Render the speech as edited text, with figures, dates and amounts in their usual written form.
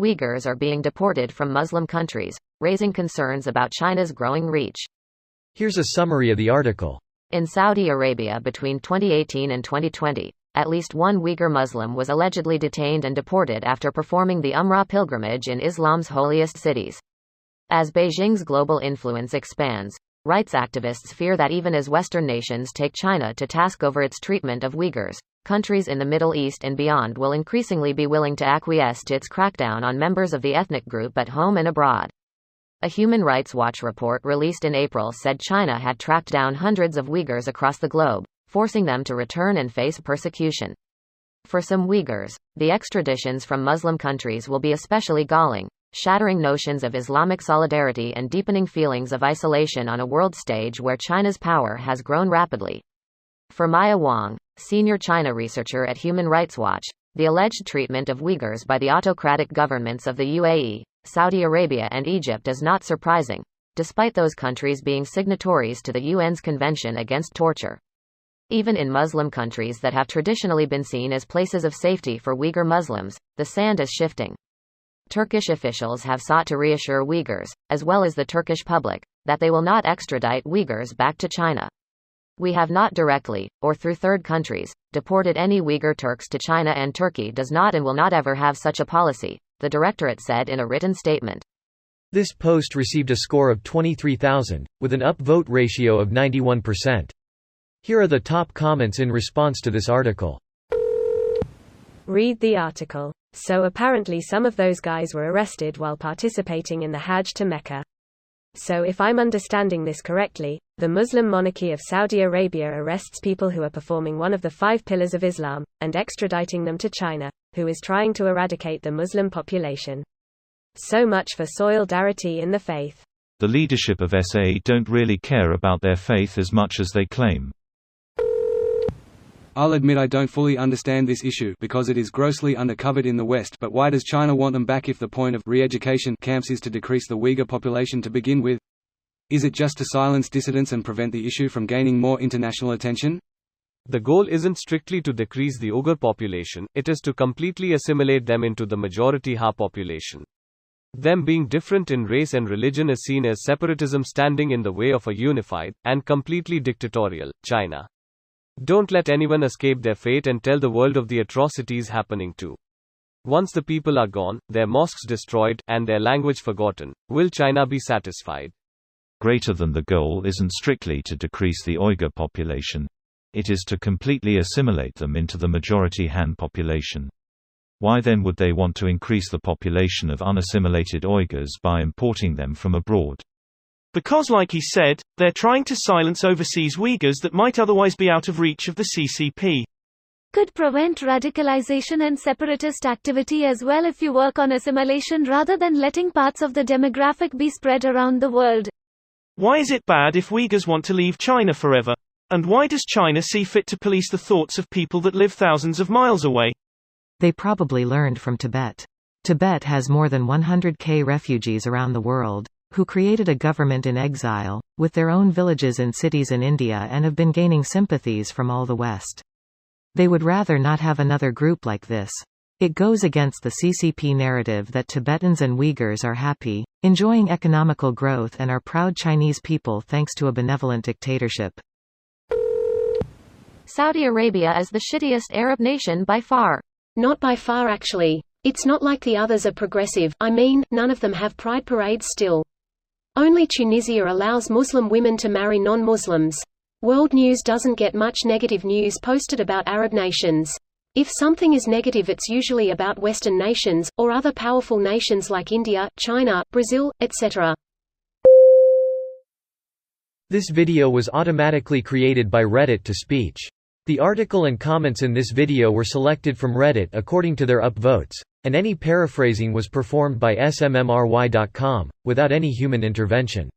Uyghurs are being deported from Muslim countries, raising concerns about China's growing reach. Here's a summary of the article. In Saudi Arabia between 2018 and 2020, at least one Uyghur Muslim was allegedly detained and deported after performing the Umrah pilgrimage in Islam's holiest cities. As Beijing's global influence expands, rights activists fear that even as Western nations take China to task over its treatment of Uyghurs, countries in the Middle East and beyond will increasingly be willing to acquiesce to its crackdown on members of the ethnic group at home and abroad. A Human Rights Watch report released in April said China had tracked down hundreds of Uyghurs across the globe, forcing them to return and face persecution. For some Uyghurs, the extraditions from Muslim countries will be especially galling, shattering notions of Islamic solidarity and deepening feelings of isolation on a world stage where China's power has grown rapidly. For Maya Wang, senior China researcher at Human Rights Watch, the alleged treatment of Uyghurs by the autocratic governments of the UAE, Saudi Arabia and Egypt is not surprising, despite those countries being signatories to the UN's Convention Against Torture. Even in Muslim countries that have traditionally been seen as places of safety for Uyghur Muslims, the sand is shifting. Turkish officials have sought to reassure Uyghurs, as well as the Turkish public, that they will not extradite Uyghurs back to China. We have not directly, or through third countries, deported any Uyghur Turks to China, and Turkey does not and will not ever have such a policy, the directorate said in a written statement. This post received a score of 23,000, with an upvote ratio of 91%. Here are the top comments in response to this article. Read the article. So apparently some of those guys were arrested while participating in the Hajj to Mecca. So if I'm understanding this correctly, the Muslim monarchy of Saudi Arabia arrests people who are performing one of the 5 pillars of Islam, and extraditing them to China, who is trying to eradicate the Muslim population. So much for solidarity in the faith. The leadership of SA don't really care about their faith as much as they claim. I'll admit I don't fully understand this issue because it is grossly undercovered in the West, but why does China want them back if the point of re-education camps is to decrease the Uyghur population to begin with? Is it just to silence dissidents and prevent the issue from gaining more international attention? The goal isn't strictly to decrease the Uyghur population, it is to completely assimilate them into the majority Ha population. Them being different in race and religion is seen as separatism standing in the way of a unified, and completely dictatorial, China. Don't let anyone escape their fate and tell the world of the atrocities happening too. Once the people are gone, their mosques destroyed, and their language forgotten, will China be satisfied? Greater than the goal isn't strictly to decrease the Uyghur population. It is to completely assimilate them into the majority Han population. Why then would they want to increase the population of unassimilated Uyghurs by importing them from abroad? Because like he said, they're trying to silence overseas Uyghurs that might otherwise be out of reach of the CCP. Could prevent radicalization and separatist activity as well if you work on assimilation rather than letting parts of the demographic be spread around the world. Why is it bad if Uyghurs want to leave China forever? And why does China see fit to police the thoughts of people that live thousands of miles away? They probably learned from Tibet. Tibet has more than 100,000 refugees around the world, who created a government in exile, with their own villages and cities in India, and have been gaining sympathies from all the West. They would rather not have another group like this. It goes against the CCP narrative that Tibetans and Uyghurs are happy, enjoying economical growth and are proud Chinese people thanks to a benevolent dictatorship. Saudi Arabia is the shittiest Arab nation by far. Not by far actually. It's not like the others are progressive, I mean, none of them have pride parades still. Only Tunisia allows Muslim women to marry non-Muslims. World news doesn't get much negative news posted about Arab nations. If something is negative, it's usually about Western nations, or other powerful nations like India, China, Brazil, etc. This video was automatically created by Reddit to speech. The article and comments in this video were selected from Reddit according to their upvotes, and any paraphrasing was performed by smmry.com, without any human intervention.